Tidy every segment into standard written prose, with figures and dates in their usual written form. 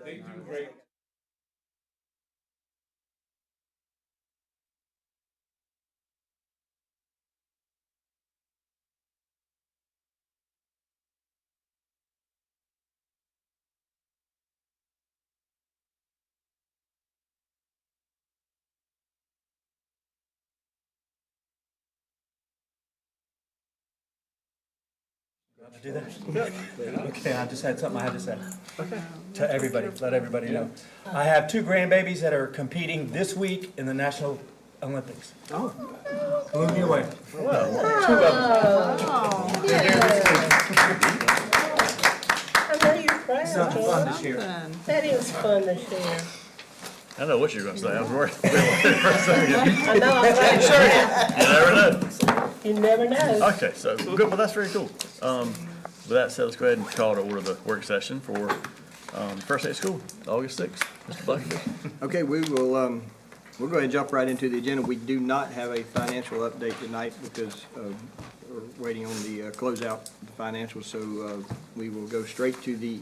They do great. Do that? Okay, I just had something I had to say. Okay. To everybody, let everybody know. I have two grandbabies that are competing this week in the National Olympics. Oh. Blew me away. Two of them. They're here this week. I know you're proud, Something fun George. this year. That is fun this year. I know what you're gonna say. I was worried for a second. I know, I'm glad You never know. you never know. Okay, so good. Well, that's very cool. With that said, let's go ahead and call to order the work session for first day of school, August 6th. Mr. Buckley. Okay, we'll go ahead and jump right into the agenda. We do not have a financial update tonight because we're waiting on the closeout of the financials, so we will go straight to the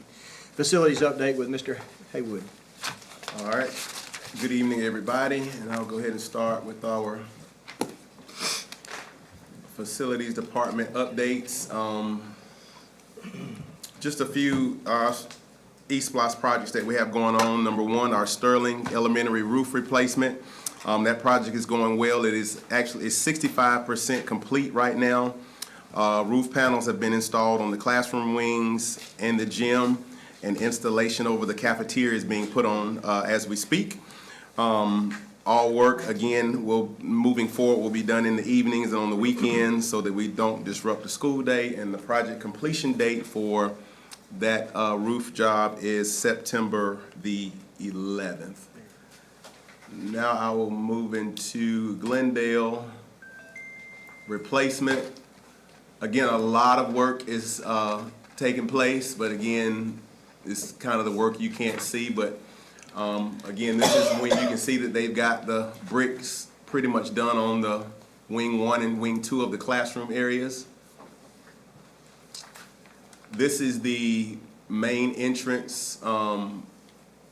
facilities update with Mr. Haywood. All right, good evening, everybody, and I'll go ahead and start with our facilities department updates. Just a few East Splosh projects that we have going on. Number one, our Sterling Elementary roof replacement. That project is going well. It is actually 65% complete right now. Roof panels have been installed on the classroom wings and the gym, and installation over the cafeteria is being put on as we speak. All work, again, moving forward, will be done in the evenings and on the weekends so that we don't disrupt the school day. And the project completion date for that roof job is September the 11th. Now I will move into Glendale replacement. Again, a lot of work is taking place, but again, it's kind of the work you can't see. But again, this is when you can see that they've got the bricks pretty much done on the wing 1 and wing 2 of the classroom areas. This is the main entrance to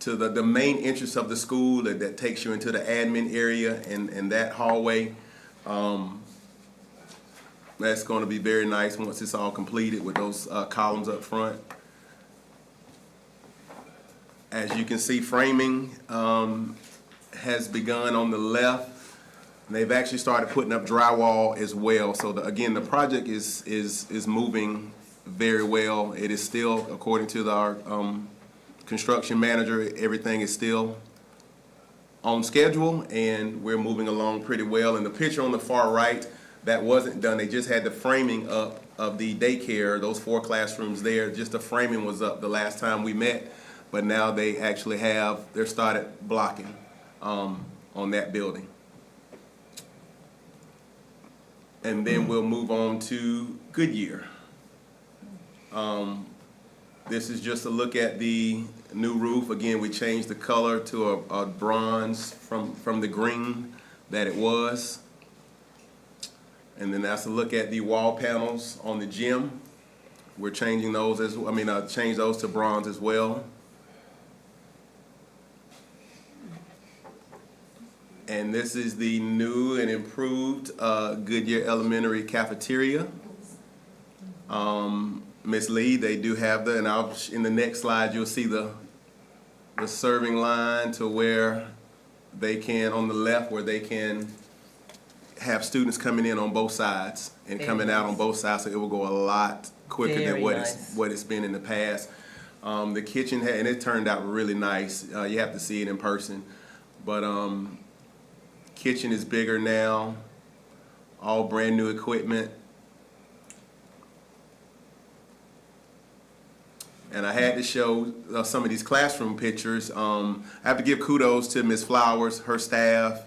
the main entrance of the school that takes you into the admin area and that hallway. That's going to be very nice once it's all completed with those columns up front. As you can see, framing has begun on the left. And they've actually started putting up drywall as well. So again, the project is moving very well. It is still, according to our construction manager, everything is still on schedule, and we're moving along pretty well. And the picture on the far right, that wasn't done. They just had the framing up of the daycare, those 4 classrooms there. Just the framing was up the last time we met, but now they actually they're started blocking on that building. And then we'll move on to Goodyear. This is just a look at the new roof. Again, we changed the color to a bronze from the green that it was. And then that's a look at the wall panels on the gym. We're changing those change those to bronze as well. And this is the new and improved Goodyear Elementary cafeteria. Ms. Lee, they do have in the next slide you'll see the serving line to where they can, on the left, where they can have students coming in on both sides and coming out on both sides, so it will go a lot quicker than what it's been in the past. The kitchen and it turned out really nice. You have to see it in person, but kitchen is bigger now, all brand new equipment. And I had to show some of these classroom pictures. I have to give kudos to Ms. Flowers, her staff.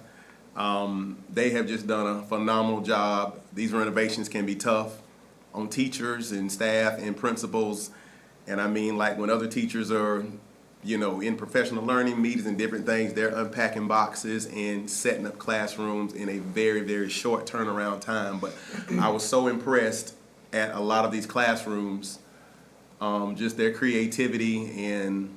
They have just done a phenomenal job. These renovations can be tough on teachers and staff and principals. And I mean, like when other teachers are, in professional learning meetings and different things, they're unpacking boxes and setting up classrooms in a very, very short turnaround time. But I was so impressed at a lot of these classrooms, just their creativity and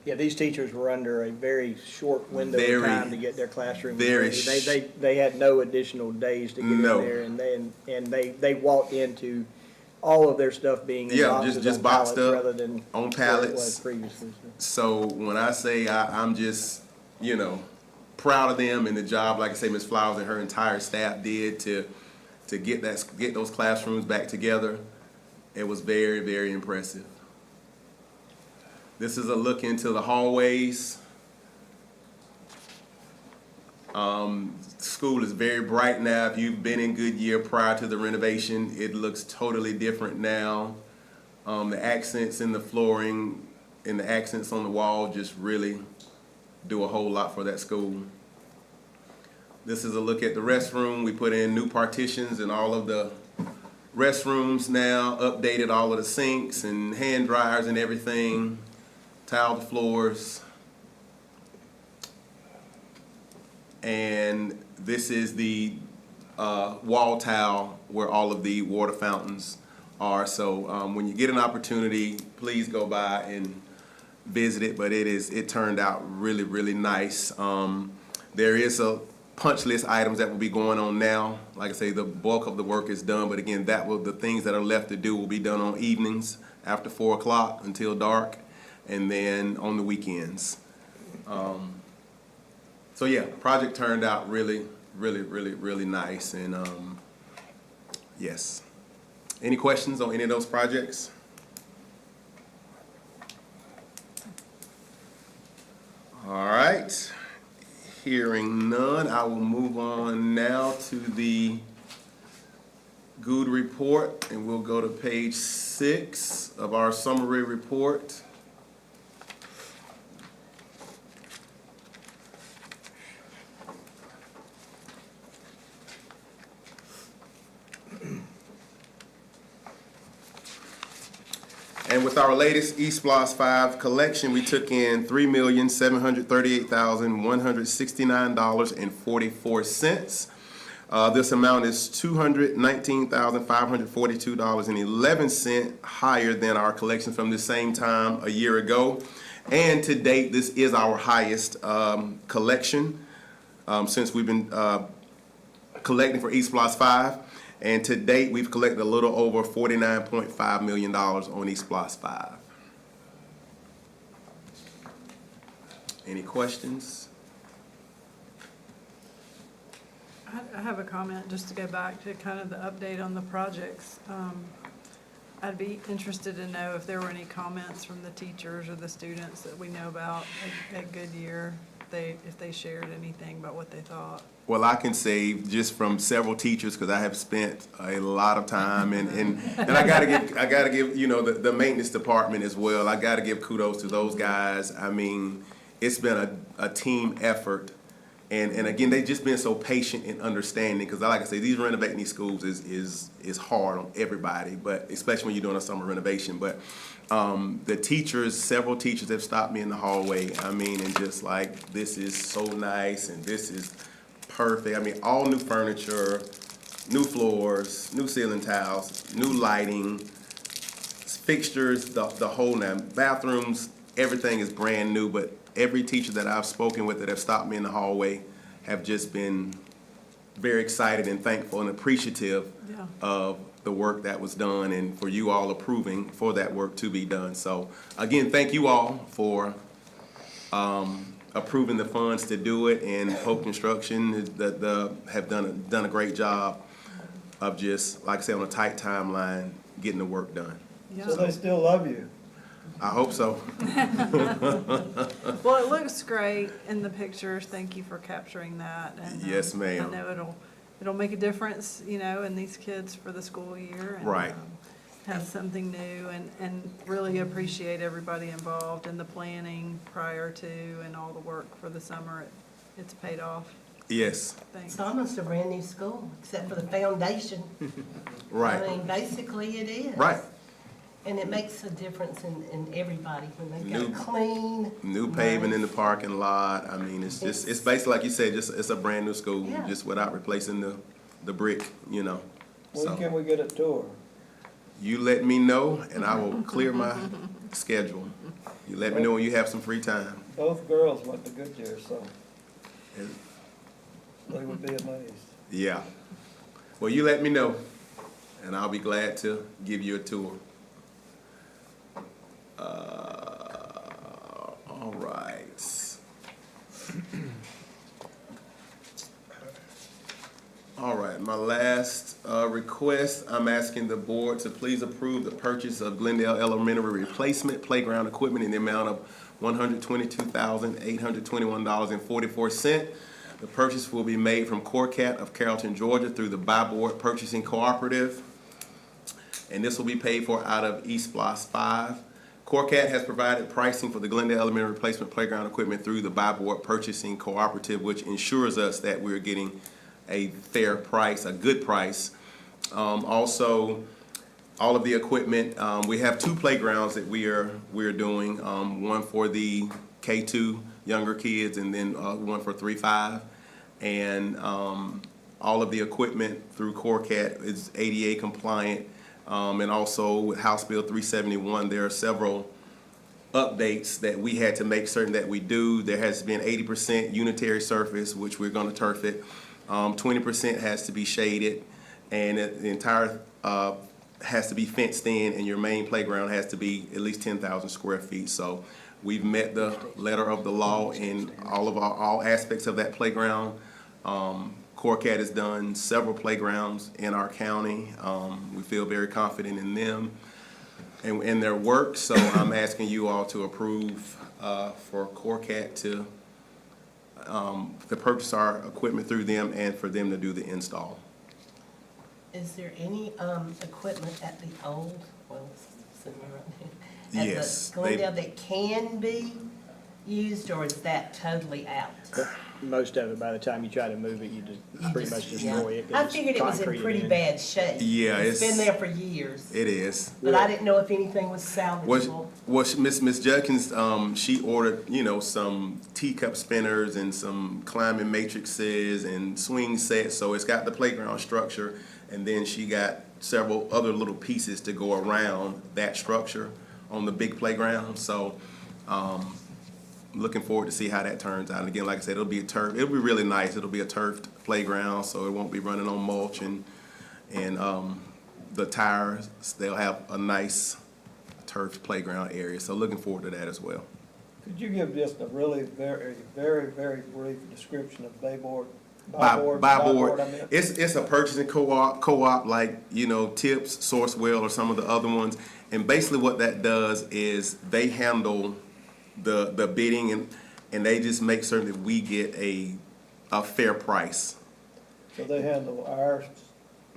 Yeah, these teachers were under a very short window of Very- time to get their classroom very ready. They had no additional days to get in No. there, and they walked into all of their stuff being in Yeah, boxes just on boxed pallets up rather than on where it pallets. was previously. So when I say I'm just, proud of them and the job, like I say, Ms. Flowers and her entire staff did to get those classrooms back together, it was very, very impressive. This is a look into the hallways. School is very bright now. If you've been in Goodyear prior to the renovation, it looks totally different now. The accents in the flooring and the accents on the wall just really do a whole lot for that school. This is a look at the restroom. We put in new partitions in all of the restrooms now, updated all of the sinks and hand dryers and everything, tiled the floors. And this is the wall tile where all of the water fountains are. So when you get an opportunity, please go by and visit it. But it turned out really, really nice. There is a punch list items that will be going on now. Like I say, the bulk of the work is done. But again, the things that are left to do will be done on evenings after 4 o'clock until dark, and then on the weekends. So yeah, project turned out really, really, really, really nice, and yes. Any questions on any of those projects? All right, hearing none, I will move on now to the good report, and we'll go to page 6 of our summary report. And with our latest eSplosh 5 collection, we took in $3,738,169.44. This amount is $219,542.11 higher than our collection from the same time a year ago. And to date, this is our highest collection since we've been collecting for eSplosh 5. And to date, we've collected a little over $49.5 million on eSplosh 5. Any questions? I have a comment, just to go back to kind of the update on the projects. I'd be interested to know if there were any comments from the teachers or the students that we know about at Goodyear, if they shared anything about what they thought. Well, I can say just from several teachers, because I have spent a lot of time, and I gotta give the maintenance department as well. I gotta give kudos to those guys. I mean, it's been a team effort, and again, they've just been so patient and understanding. Because like I say, renovating these schools is hard on everybody, but especially when you're doing a summer renovation. But the teachers, several teachers have stopped me in the hallway. I mean, and just like, this is so nice, and this is perfect. I mean, all new furniture, new floors, new ceiling tiles, new lighting, fixtures, the whole now. Bathrooms, everything is brand new, but every teacher that I've spoken with that have stopped me in the hallway have just been very excited and thankful and appreciative of the work that was done, and for you all approving for that work to be done. So again, thank you all for approving the funds to do it, and Hope Construction have done a great job of just, like I said, on a tight timeline, getting the work done. Yeah. So they still love you. I hope so. Well, it looks great in the pictures. Thank you for capturing that. And, Yes, ma'am. I know it'll make a difference, in these kids for the school year. And, Right. have something new, and really appreciate everybody involved in the planning prior to and all the work for the summer. It's paid off. Yes, Thanks. It's almost a brand new school, except for the foundation. I right, mean, basically it is. right. And it makes a difference in everybody when they've got New- it clean. New paving in the nice. parking lot. I mean, it's basically, like you said, it's a brand new school, Yeah. just without replacing the brick, When So can we get a tour? you let me know, and I will clear my schedule. You let me know when you have some free time. Both girls went to Goodyear, so they would be amazed. Yeah. Well, you let me know, and I'll be glad to give you a tour. All right. All right, my last request, I'm asking the board to please approve the purchase of Glendale Elementary replacement playground equipment in the amount of $122,821.44. The purchase will be made from Corcat of Carrollton, Georgia through the Buy Board Purchasing Cooperative, and this will be paid for out of East Block 5. Corcat has provided pricing for the Glendale Elementary replacement playground equipment through the Buy Board Purchasing Cooperative, which ensures us that we're getting a fair price, a good price. Also, all of the equipment, we have 2 playgrounds that we're doing, one for the K2 younger kids and then one for 3-5. And all of the equipment through Corcat is ADA compliant. And also with House Bill 371, there are several updates that we had to make certain that we do. There has been 80% unitary surface, which we're gonna turf it. 20% has to be shaded, and the entire has to be fenced in, and your main playground has to be at least 10,000 square feet. So we've met the letter of the law in all aspects of that playground. Corcat has done several playgrounds in our county. We feel very confident in them and in their work. So I'm asking you all to approve for Corcat to purchase our equipment through them and for them to do the install. Is there any equipment at the old, well, it's sitting right there, Yes, at the Glendale that can be used, or is that totally out? Most of it, by the time you try to move it, you pretty much destroy it. 'cause I it's figured it was in concreted pretty in. bad shape. Yeah, It's been it's- there for years, It is. but I didn't know if anything was salvageable. Miss Judkins, she ordered, some teacup spinners and some climbing matrices and swing sets, so it's got the playground structure, and then she got several other little pieces to go around that structure on the big playground, so, looking forward to see how that turns out. And again, like I said, it'll be really nice. It'll be a turfed playground, so it won't be running on mulch and the tires. They'll have a nice turfed playground area. So looking forward to that as well. Could you give just a really very, very, very brief description of Buy Board? Buy board. I meant. It's a purchasing co-op like, Tips, Sourcewell, or some of the other ones. And basically what that does is they handle the bidding and they just make certain that we get a fair price. So they handle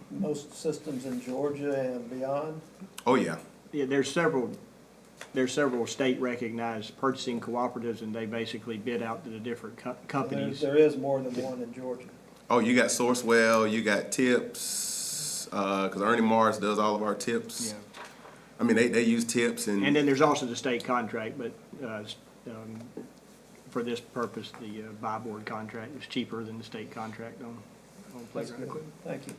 most systems in Georgia and beyond? Oh, yeah. Yeah, there's several state recognized purchasing cooperatives, and they basically bid out to the different companies. There is more than one in Georgia. Oh, you got Sourcewell, you got Tips, because Ernie Morris does all of our tips. Yeah. I mean, they use tips And then there's also the state contract, but for this purpose, the Buy Board contract is cheaper than the state contract on That's playground good. equipment. Thank you.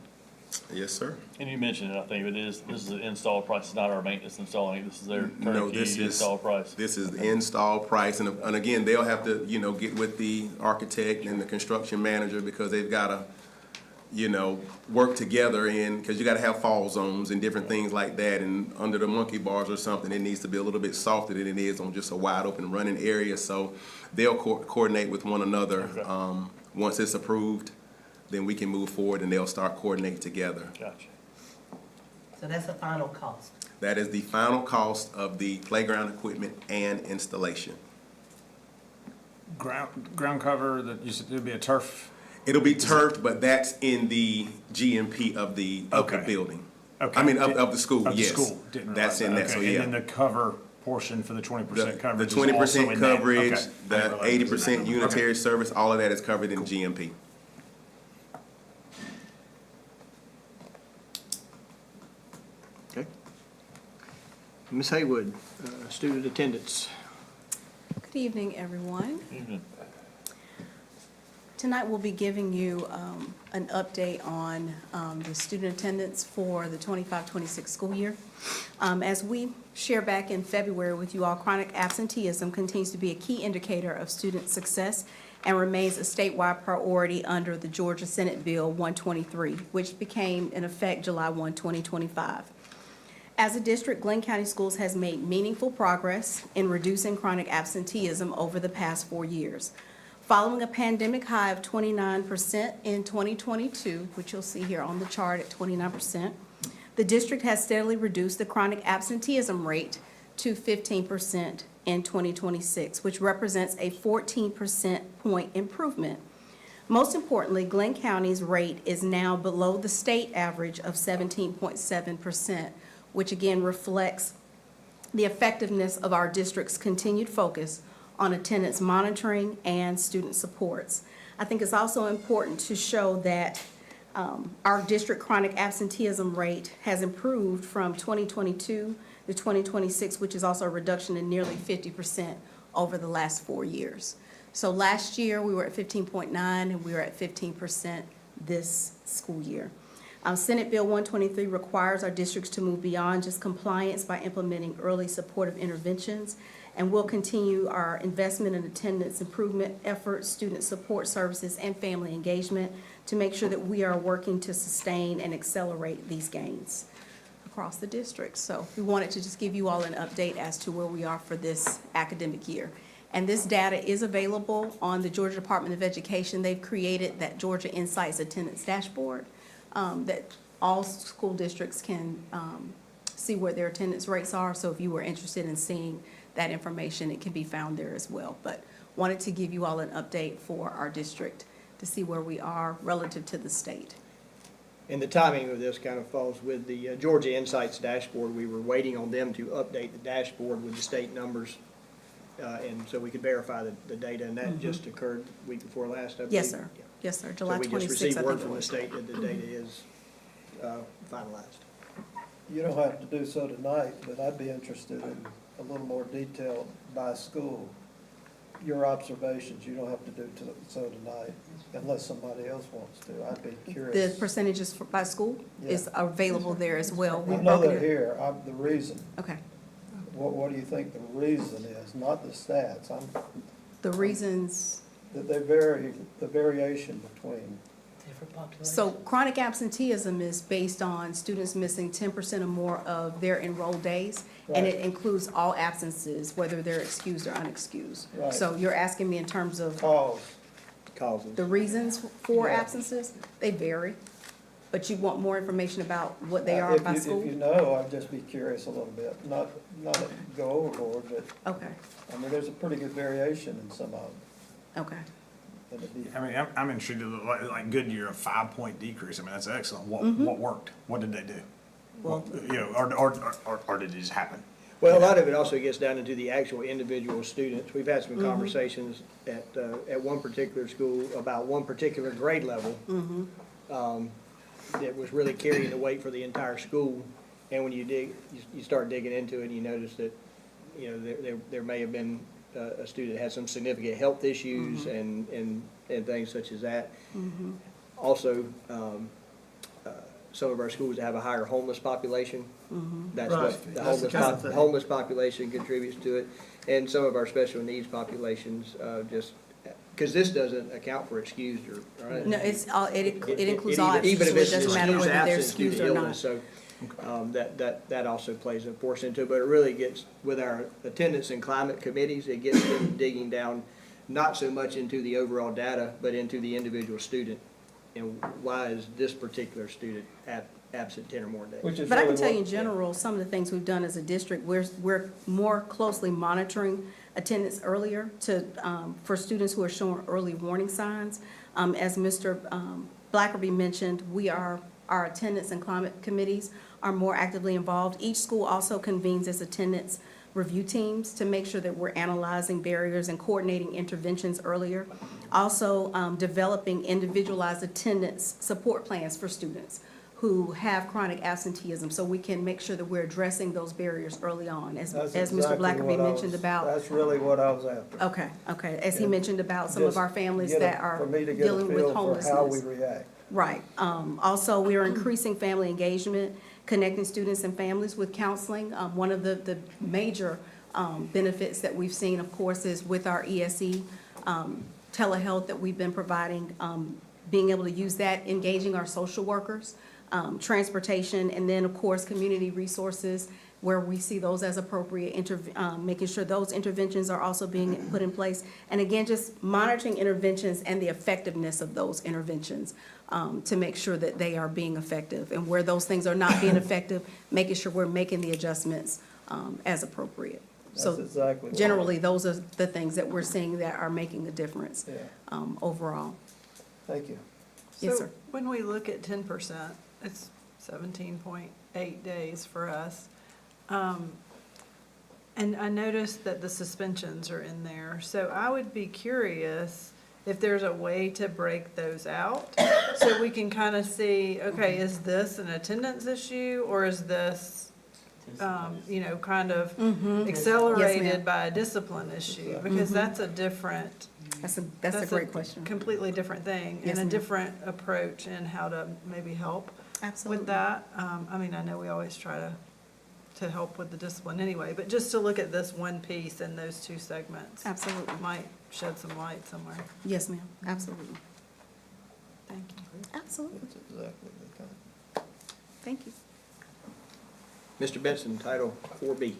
Yes, sir. And you mentioned it, I think this is the install price, it's not our maintenance installing, this is their No, turnkey this is install price. This is the install price, and again, they'll have to, get with the architect and the construction manager because they've gotta, work together because you gotta have fall zones and different things like that, and under the monkey bars or something, it needs to be a little bit softer than it is on just a wide open running area, so they'll coordinate with one another. Okay. Once it's approved, then we can move forward and they'll start coordinating together. Gotcha. So that's the final cost. That is the final cost of the playground equipment and installation. Ground cover, that you said it'd be a turf? It'll be turfed, but that's in the GMP of the Okay. building. Okay. I mean, of the school, Of the yes. school, didn't That's in realize that, so Okay. yeah. And then the cover portion for the 20% The coverage is 20% also in that? coverage, Okay. I didn't the realize it was in 80% that. unitary Okay. service, all of that is covered in GMP. Okay. Ms. Haywood, student attendance. Good evening, everyone. Evening. Tonight, we'll be giving you an update on the student attendance for the 25-26 school year. As we shared back in February with you all, chronic absenteeism continues to be a key indicator of student success and remains a statewide priority under the Georgia Senate Bill 123, which became in effect July 1, 2025. As a district, Glynn County Schools has made meaningful progress in reducing chronic absenteeism over the past 4 years. Following a pandemic high of 29% in 2022, which you'll see here on the chart at 29%, the district has steadily reduced the chronic absenteeism rate to 15% in 2026, which represents a 14% point improvement. Most importantly, Glynn County's rate is now below the state average of 17.7%, which again reflects the effectiveness of our district's continued focus on attendance monitoring and student supports. I think it's also important to show that our district chronic absenteeism rate has improved from 2022 to 2026, which is also a reduction in nearly 50% over the last 4 years. So last year, we were at 15.9, and we were at 15% this school year. Senate Bill 123 requires our districts to move beyond just compliance by implementing early supportive interventions, and we'll continue our investment in attendance improvement efforts, student support services, and family engagement to make sure that we are working to sustain and accelerate these gains across the district. So we wanted to just give you all an update as to where we are for this academic year. And this data is available on the Georgia Department of Education. They've created that Georgia Insights Attendance Dashboard that all school districts can see where their attendance rates are. So if you were interested in seeing that information, it can be found there as well. But wanted to give you all an update for our district to see where we are relative to the state. And the timing of this kind of falls with the Georgia Insights dashboard. We were waiting on them to update the dashboard with the state numbers, and so we could verify the data, and that just occurred the week before last, I believe. Yes, sir. Yeah. Yes, sir. July 26th, So we just I received think word it from the was. state that the data is finalized. You don't have to do so tonight, but I'd be interested in a little more detail by school. Your observations, you don't have to do so tonight, unless somebody else wants to. I'd be The curious. percentages by school is Yeah. available there as well. I We've know broken they're it- here. The reason, Okay. what do you think the reason is? Not the stats. The reasons, That they vary, the variation between. Different populations. so chronic absenteeism is based on students missing 10% or more of their enrolled days, and Right. it includes all absences, whether they're excused or unexcused. Right. So you're asking me in terms of Cause. Causes. the reasons for Yeah. absences? They vary, but you want more information about what they are If by you- school? If you know, I'd just be curious a little bit. Not go overboard, but, Okay, I mean, there's a pretty good variation in some of them. okay. And it'd be- I mean, I'm intrigued, like Goodyear, a 5-point decrease. I mean, that's excellent. What worked? What did they do? Well, You know, or did it just happen? Well, a lot of it also gets down into the actual individual students. We've had some conversations at one particular school about one particular grade level that was really carrying the weight for the entire school. And when you start digging into it, and you notice that, you know, there may have been a student that had some significant health issues and things such as that. Also, some of our schools have a higher homeless population. That's what Right. the That's the kind of thing. homeless population contributes to it. And some of our special needs populations, just, because this doesn't account for excused or, right? no, it's all, it includes all Even absences, if so it it's doesn't matter excused whether they're absence due excused to or illness, not. so, that also plays a portion into it. But it really gets, with our attendance and climate committees, it gets them digging down, not so much into the overall data, but into the individual student. And why is this particular student absent 10 or more days? Which is But I can really tell you what- in general, some of the things we've done as a district, we're more closely monitoring attendance earlier to, for students who are showing early warning signs. As Mr. Blackerby mentioned, our attendance and climate committees are more actively involved. Each school also convenes its attendance review teams to make sure that we're analyzing barriers and coordinating interventions earlier. Also, developing individualized attendance support plans for students. who have chronic absenteeism, so we can make sure that we're addressing those barriers early on, as That's Mr. exactly Blackerby what I mentioned was- about. That's really what I was after. Okay, as he And mentioned about some of just our families get a- that are For me to get a dealing with feel for homelessness. how we react. Right. Also, we are increasing family engagement, connecting students and families with counseling. One of the major benefits that we've seen, of course, is with our ESE telehealth that we've been providing, being able to use that, engaging our social workers, transportation, and then, of course, community resources where we see those as appropriate, making sure those interventions are also being put in place. And again, just monitoring interventions and the effectiveness of those interventions to make sure that they are being effective. And where those things are not being effective, making sure we're making the adjustments as appropriate. So That's exactly what- generally, those are the things that we're seeing that are making a difference Yeah, overall. thank you. Yes, So sir. when we look at 10%, it's 17.8 days for us. And I noticed that the suspensions are in there. So I would be curious if there's a way to break those out so we can kind of see, okay, is this an attendance issue or is this, kind of Yes, accelerated ma'am. by a discipline issue? Because that's a different. That's a great question. Completely different thing Yes, and a ma'am. different approach in how to maybe help Absolutely. with that. I mean, I know we always try to help with the discipline anyway, but just to look at this one piece and those two segments Absolutely. might shed some light somewhere. Yes, ma'am. Absolutely. Thank you. Absolutely. That's exactly the kind. Thank you. Mr. Benson, Title 4B.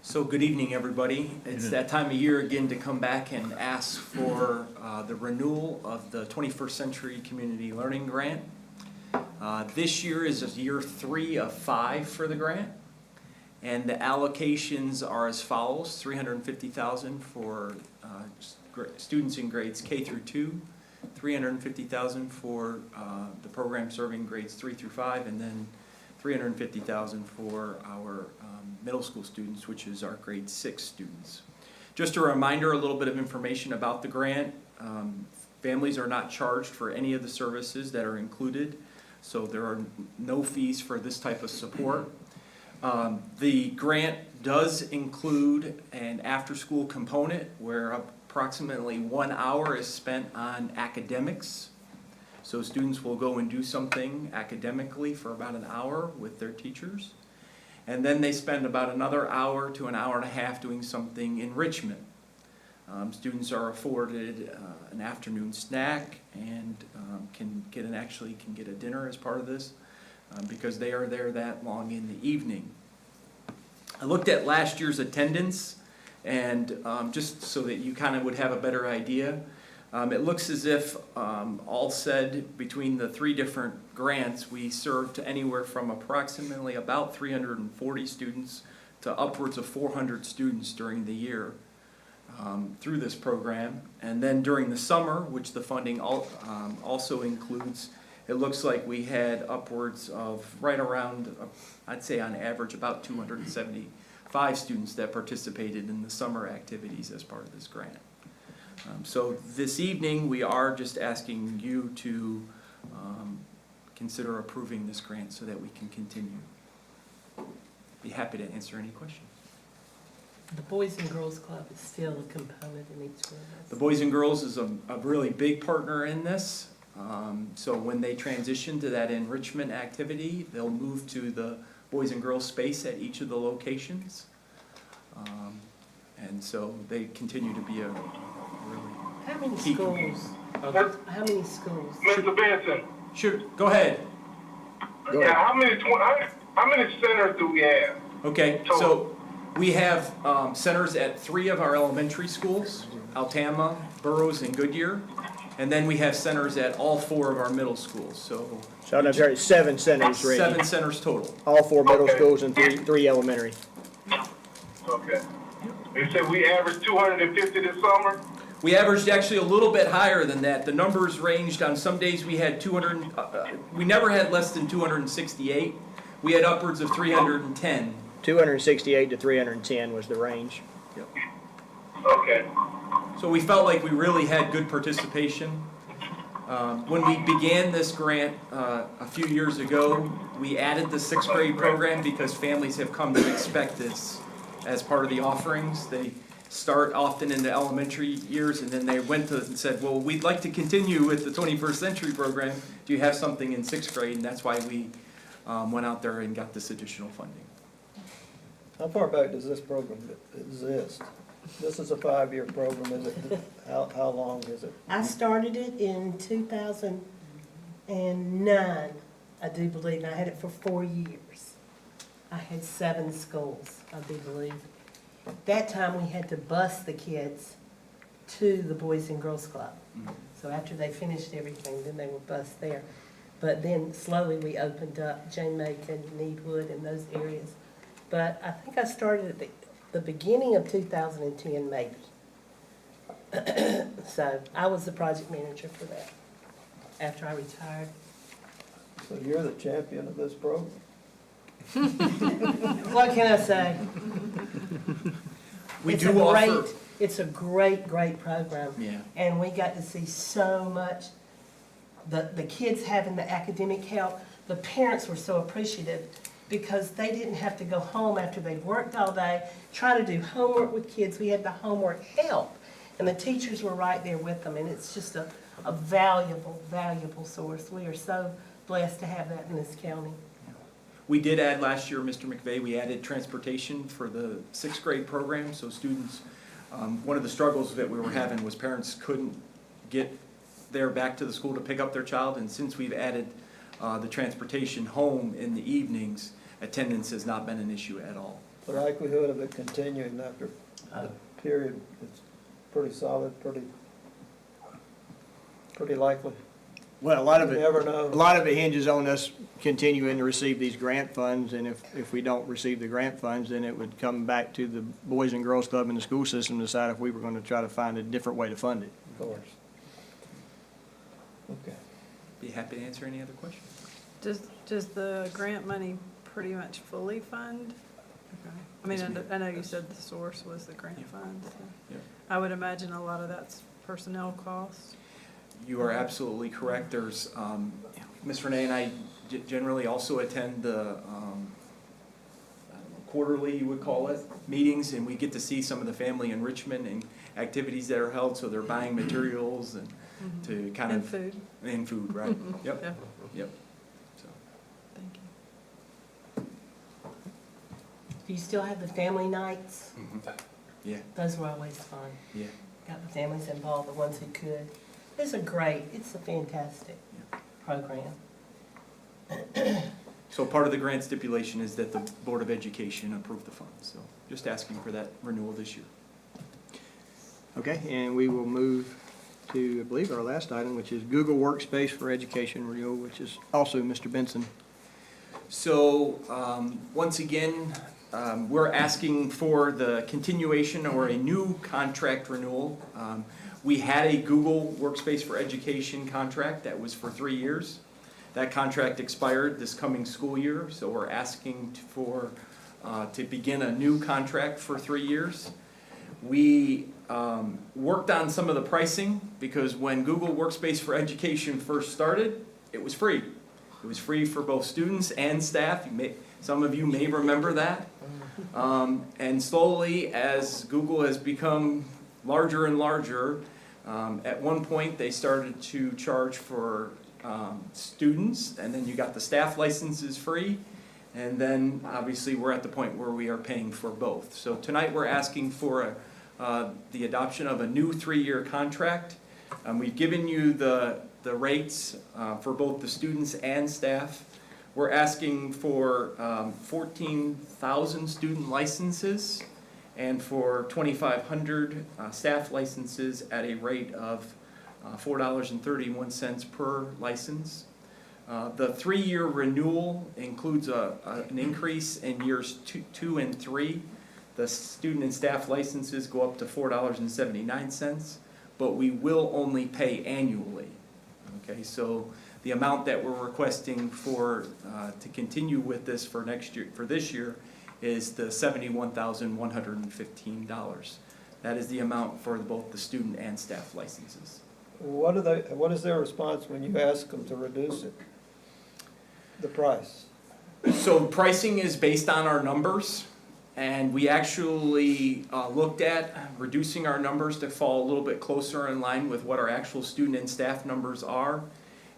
So good evening, everybody. It's Evening. that time of year again to come back and ask for the renewal of the 21st Century Community Learning Grant. This year is year 3 of 5 for the grant. And the allocations are as follows: $350,000 for students in grades K through 2, $350,000 for the program serving grades 3 through 5, and then $350,000 for our middle school students, which is our grade 6 students. Just a reminder, a little bit of information about the grant. Families are not charged for any of the services that are included, so there are no fees for this type of support. The grant does include an after-school component where approximately 1 hour is spent on academics. So students will go and do something academically for about an hour with their teachers. And then they spend about another hour to an hour and a half doing something enrichment. Students are afforded an afternoon snack and can get a dinner as part of this because they are there that long in the evening. I looked at last year's attendance and just so that you kind of would have a better idea. It looks as if, all said, between the 3 different grants, we served anywhere from approximately about 340 students to upwards of 400 students during the year through this program. And then during the summer, which the funding also includes, it looks like we had upwards of right around, I'd say on average, about 275 students that participated in the summer activities as part of this grant. So this evening, we are just asking you to consider approving this grant so that we can continue. Be happy to answer any questions. The Boys and Girls Club is still a component in each grant. The Boys and Girls is a really big partner in this. So when they transition to that enrichment activity, they'll move to the Boys and Girls space at each of the locations. And so they continue to be a really How many key schools? How many schools? Mr. Benson, Sure, go ahead. Go yeah, ahead. how many centers do we have? Okay, so we have centers at 3 of our elementary schools, Altama, Burroughs, and Goodyear. And then we have centers at all 4 of our middle schools, so So I'm sorry, 7 centers, Randy. 7 centers total. All 4 middle Okay. schools and 3 elementary. Okay. You said we averaged 250 this summer? We averaged actually a little bit higher than that. The numbers ranged on some days we had 200, we never had less than 268. We had upwards of 310. 268 to 310 was the range. Okay. So we felt like we really had good participation. When we began this grant a few years ago, we added the sixth grade program because families have come to expect this as part of the offerings. They start often in the elementary years, and then they went to and said, well, we'd like to continue with the 21st century program. Do you have something in sixth grade? And that's why we went out there and got this additional funding. How far back does this program exist? This is a 5-year program, is it, how long is it? I started it in 2009, I do believe, and I had it for 4 years. I had 7 schools, I do believe. That time, we had to bus the kids to the Boys and Girls Club. So after they finished everything, then they were bused there. But then slowly, we opened up Jane Macon, Needwood, and those areas. But I think I started at the beginning of 2010, maybe. So I was the project manager for that after I retired. So you're the champion of this program? What can I say? We It's do a great- offer. It's a great, great program. Yeah. And we got to see so much, the kids having the academic help. The parents were so appreciative because they didn't have to go home after they'd worked all day, try to do homework with kids. We had the homework help, and the teachers were right there with them, and it's just a valuable, valuable source. We are so blessed to have that in this county. We did add last year, Mr. McVeigh, we added transportation for the sixth grade program, so students, one of the struggles that we were having was parents couldn't get there back to the school to pick up their child, and since we've added the transportation home in the evenings, attendance has not been an issue at all. The likelihood of it continuing after the period is pretty solid, pretty likely. Well, a lot of You it, never know. a lot of it hinges on us continuing to receive these grant funds, and if we don't receive the grant funds, then it would come back to the Boys and Girls Club and the school system to decide if we were gonna try to find a different way to fund it. Of course. Okay. Be happy to answer any other questions. Does the grant money pretty much fully fund? Okay. I mean, Yes, ma'am. I know you said the source was the grant Yeah. fund, so Yeah. I would imagine a lot of that's personnel costs. You are absolutely correct. There's, Ms. Renee and I generally also attend the, I don't know, quarterly, you would call it, meetings, and we get to see some of the family enrichment and activities that are held, so they're buying materials and to kind And of. food. And food, right. Yep, Yeah, yep. So, thank you. Do you still have the family nights? yeah, Those were always fun. yeah. Got the families involved, the ones who could. It's a fantastic program. So part of the grant stipulation is that the Board of Education approve the funds, so just asking for that renewal this year. Okay, and we will move to, I believe, our last item, which is Google Workspace for Education renewal, which is also Mr. Benson. So, once again, we're asking for the continuation or a new contract renewal. We had a Google Workspace for Education contract that was for 3 years. That contract expired this coming school year, so we're asking to begin a new contract for 3 years. We worked on some of the pricing because when Google Workspace for Education first started, it was free. It was free for both students and staff. Some of you may remember that. And slowly, as Google has become larger and larger, at one point they started to charge for students, and then you got the staff licenses free. And then obviously we're at the point where we are paying for both. So tonight we're asking for the adoption of a new 3-year contract. We've given you the rates for both the students and staff. We're asking for 14,000 student licenses and for 2,500 staff licenses at a rate of $4.31 per license. The 3-year renewal includes an increase in years 2 and 3. The student and staff licenses go up to $4.79, but we will only pay annually. Okay, so the amount that we're requesting for to continue with this for next year, for this year, is the $71,115. That is the amount for both the student and staff licenses. What is their response when you ask them to reduce it? The price? So pricing is based on our numbers, and we actually looked at reducing our numbers to fall a little bit closer in line with what our actual student and staff numbers are,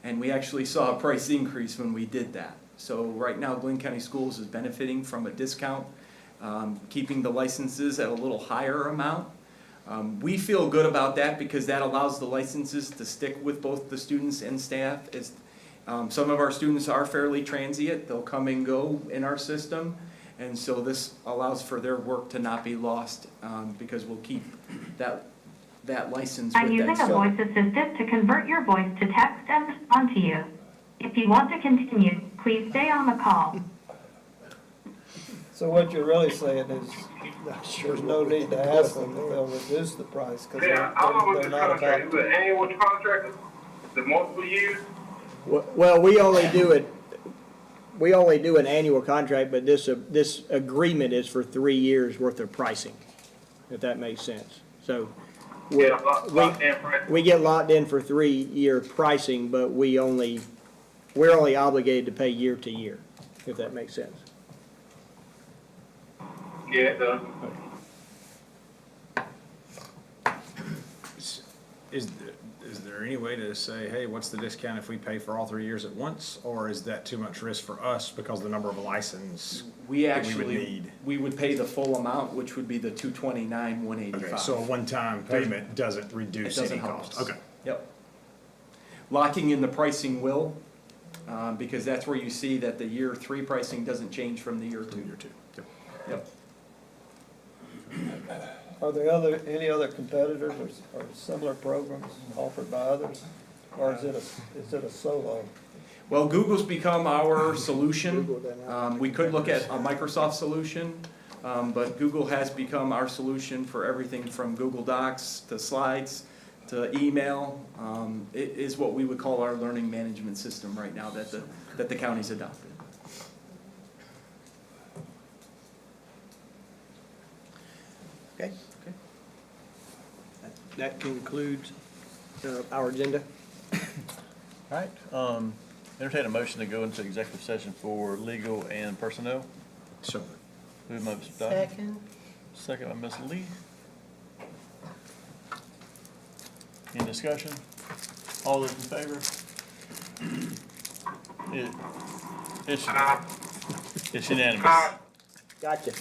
and we actually saw a price increase when we did that. So right now, Glynn County Schools is benefiting from a discount, keeping the licenses at a little higher amount. We feel good about that because that allows the licenses to stick with both the students and staff. Some of our students are fairly transient, they'll come and go in our system, and so this allows for their work to not be lost, because we'll keep that license with I'm that using a staff. voice assistant to convert your voice to text and respond to you. If you want to continue, please stay on the call. So what you're really saying is, there's no need to ask them if they'll reduce the price, because Yeah, how long was they're this not contract? about Is it an annual contract? Is it multiple years? Well, we only do an annual contract, but this agreement is for 3 years worth of pricing, if that makes sense. So Yeah, locked in price. we get locked in for 3-year pricing, but we're only obligated to pay year to year, if that makes sense. Yeah, it does. Is there any way to say, hey, what's the discount if we pay for all 3 years at once? Or is that too much risk for us because of the number of license We that we would actually, need? we would pay the full amount, which would be the $229,185. Okay, so a one-time payment doesn't It reduce doesn't any help cost? us. Okay. Yep. Locking in the pricing will, because that's where you see that the year 3 pricing doesn't change from the year 2. Year two. Yep. Yep. Are there any other competitors or similar programs offered by others? Or is it a solo? Well, Google's become our solution. We could look at a Microsoft solution, but Google has become our solution for everything from Google Docs to slides to email. It is what we would call our learning management system right now that the county's adopted. Okay? That concludes our agenda. All right, entertain a motion to go into executive session for legal and personnel. So, Moved by Mr. Dyer, Second. second by Ms. Lee. Any discussion? All those in favor? It's unanimous. Gotcha.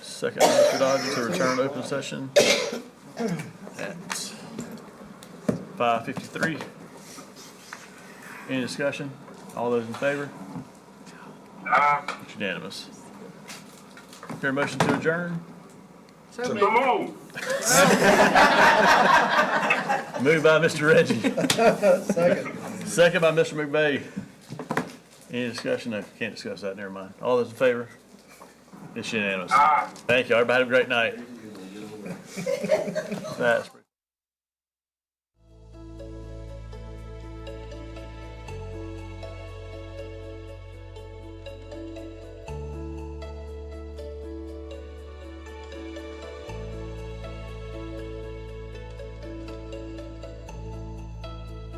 Second, Mr. Dodger, to return to open session at 5:53. Any discussion? All those in favor? It's unanimous. Hear a motion to adjourn? So So moved. move. Moved by Mr. Reggie, Second. second by Mr. McVeigh. Any discussion? No, can't discuss that, never mind. All those in favor? It's unanimous. Thank you, everybody have a great night. That's pretty